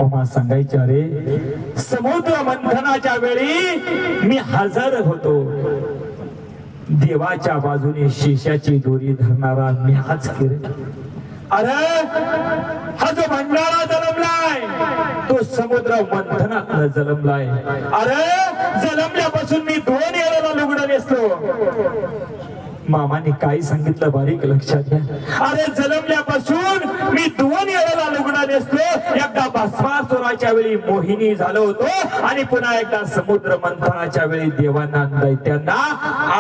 मामा सांगायचे, अरे समुद्र मंथनाच्या वेळी मी हजर होतो, देवाच्या बाजूने शेषाची दोरी धरणारा मी हाच केले. अरे हा जो भंडारा जन्मलाय तो समुद्र मंथनात जन्मलाय. अरे जन्मल्यापासून मी 2 वेळेला लुगडं नेसलो. मामाने काय सांगितलं बारीक लक्षात घ्या. अरे जन्मल्यापासून मी 2 वेळेला लुगडा नेसलो. एकदा भस्मासुराच्या वेळी मोहिनी झालो होतो आणि पुन्हा एकदा समुद्र मंथनाच्या वेळी देवांना दैत्यांना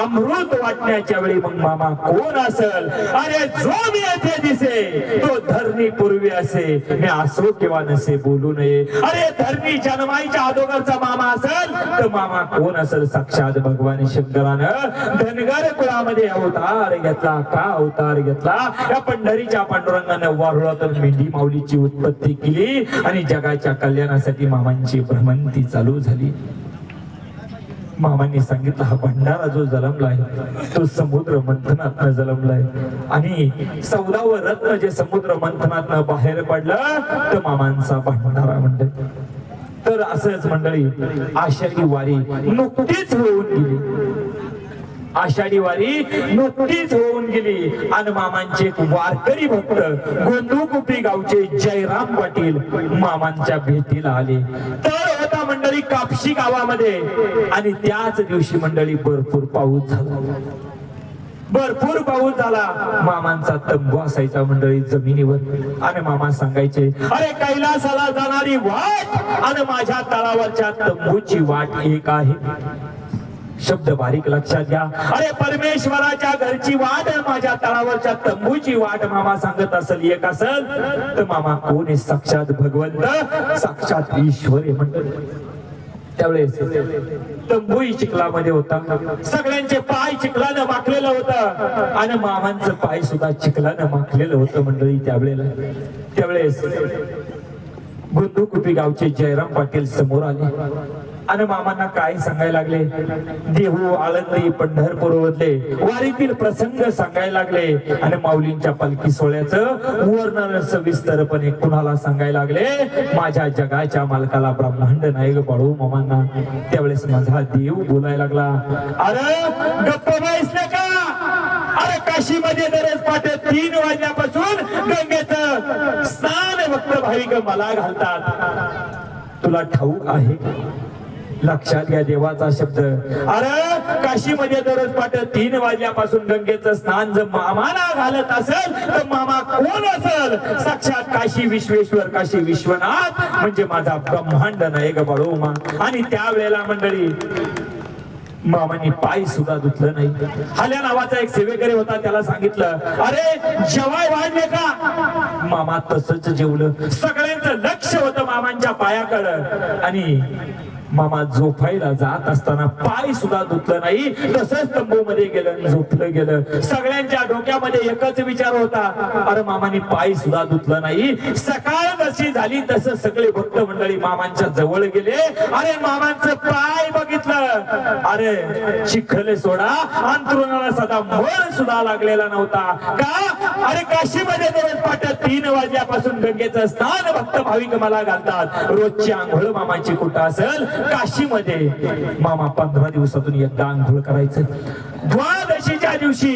अमृत वाटण्याच्या वेळी. मग मामा कोण असेल? अरे जो मी येथे दिसे तो धरणी पूर्वी असे, मी असो किंवा नसे बोलू नये. अरे धरणी जन्माईच्या अगोदरचा मामा असेल तर मामा कोण असेल? साक्षात भगवान शंकरानं धनगर कुळामध्ये अवतार घेतला. का अवतार घेतला? या पंढरीच्या पांडुरंगानं वारुळातून मेंढी माऊलीची उत्पत्ती केली आणि जगाच्या कल्याणासाठी मामांची भ्रमंती चालू झाली. मामांनी सांगितलं, हा भंडारा जो जन्मलाय तो समुद्र मंथनात जन्मलाय आणि 14वं रत्न जे समुद्र मंथनात बाहेर पडलं तर मामांचा भंडारा म्हणतात. तर असंच मंडळी आषाढी वारी नुकतीच होऊन गेली. आषाढी वारी नुकतीच होऊन गेली आणि मामांचे एक वारकरी भक्त गोंदूकुपी गावचे जयराम पाटील मामांच्या भेटीला आले. तर होता मंडळी कापशी गावामध्ये आणि त्याच दिवशी मंडळी भरपूर पाऊस झाला. भरपूर पाऊस झाला. मामांचा तंबू असायचा मंडळी जमिनीवर आणि मामा सांगायचे, अरे कैलासाला जाणारी वाट आणि माझ्या तळावरच्या तंबूची वाट एक आहे. शब्द बारीक लक्षात घ्या. अरे परमेश्वराच्या घरची वाट माझ्या तळावरच्या तंबूची वाट मामा सांगत असेल एक असेल तर मामा कोण आहे? साक्षात भगवंत, साक्षात ईश्वर आहे म्हणतात. त्यावेळेस तंबूही चिखलामध्ये होता. सगळ्यांचे पाय चिखलानं माखलेलं होतं आणि मामांचं पाय सुद्धा चिखलानं माखलेलं होतं मंडळी. त्यावेळेस गोंदूकुपी गावचे जयराम पाटील समोर आले आणि मामांना काय सांगायला लागले? देहू, आळंदी, पंढरपूर मधले वारीतील प्रसंग सांगायला लागले आणि माऊलींच्या पालखी सोहळ्याचं वर्णन सविस्तरपणे कुणाला सांगायला लागले? माझ्या जगाच्या मालकाला, ब्रह्मांड नायक बाळू मामांना. त्यावेळेस माझा देव बोलायला लागला, अरे गप्प बसले का? अरे काशीमध्ये दररोज पहाटे 3 वाजल्यापासून गंगेचं स्नान भक्त भाविक मला घालतात. तुला ठाऊक आहे? लक्षात घ्या देवाचा शब्द. अरे काशीमध्ये दररोज पहाटे 3 वाजल्यापासून गंगेचं स्नान जर मामाला घालत असेल तर मामा कोण असेल? साक्षात काशी विश्वेश्वर, काशी विश्वनाथ म्हणजे माझा ब्रह्मांड नायक बाळूमा. आणि त्यावेळेला मंडळी मामांनी पाय सुद्धा धुतलं नाही. हाल्या नावाचा एक सेवेकरी होता, त्याला सांगितलं, अरे जेवाय वाढले का? मामा तसंच जेवलं. सगळ्यांचं लक्ष होतं मामांच्या पायाकडं आणि मामा झोपायला जात असताना पाय सुद्धा धुतलं नाही. तसंच तंबूमध्ये गेलं, झोपलं गेलं. सगळ्यांच्या डोक्यामध्ये एकच विचार होता, अरे मामाने पाय सुद्धा धुतलं नाही. सकाळ जशी झाली तसं सगळे भक्त मंडळी मामांच्या जवळ गेले. अरे मामांचं पाय बघितलं. अरे चिखल सोडा, अंतरुणाला सदा मळ सुद्धा लागलेला नव्हता. का? अरे काशीमध्ये दररोज पहाटे 3 वाजल्यापासून गंगेचं स्नान भक्त भाविक मला घालतात. रोजची आंघोळ मामाची कुठं असेल? काशीमध्ये. मामा 15 दिवसातून एकदा आंघोळ करायचं. द्वादशीच्या दिवशी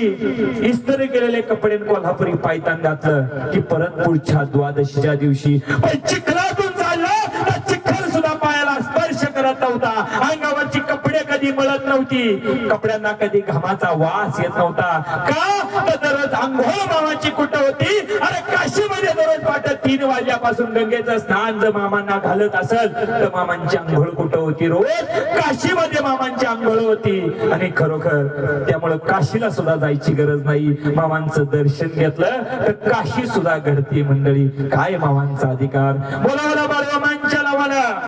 इस्त्री केलेले कपडे कोल्हापुरी पायतान घातलं की परत पुढच्या द्वादशीच्या दिवशी पण चिखलातून चाललं तर चिखल सुद्धा पायाला स्पर्श करत नव्हता. अंगावरची कपडे कधी मळत नव्हती. कपड्यांना कधी घामाचा वास येत नव्हता. का? तर दररोज आंघोळ मामाची कुठं होती? अरे काशीमध्ये दररोज पहाटे 3 वाजल्यापासून गंगेचं स्नान जर मामांना घालत असेल तर मामांची आंघोळ कुठं होती? रोज काशीमध्ये मामांची आंघोळ होती. आणि खरोखर त्यामुळे काशीला सुद्धा जायची गरज नाही. मामांचं दर्शन घेतलं तर काशी सुद्धा घडते मंडळी. काय मामांचा अधिकार? बोला बोला बाळमामांच्या नावानं.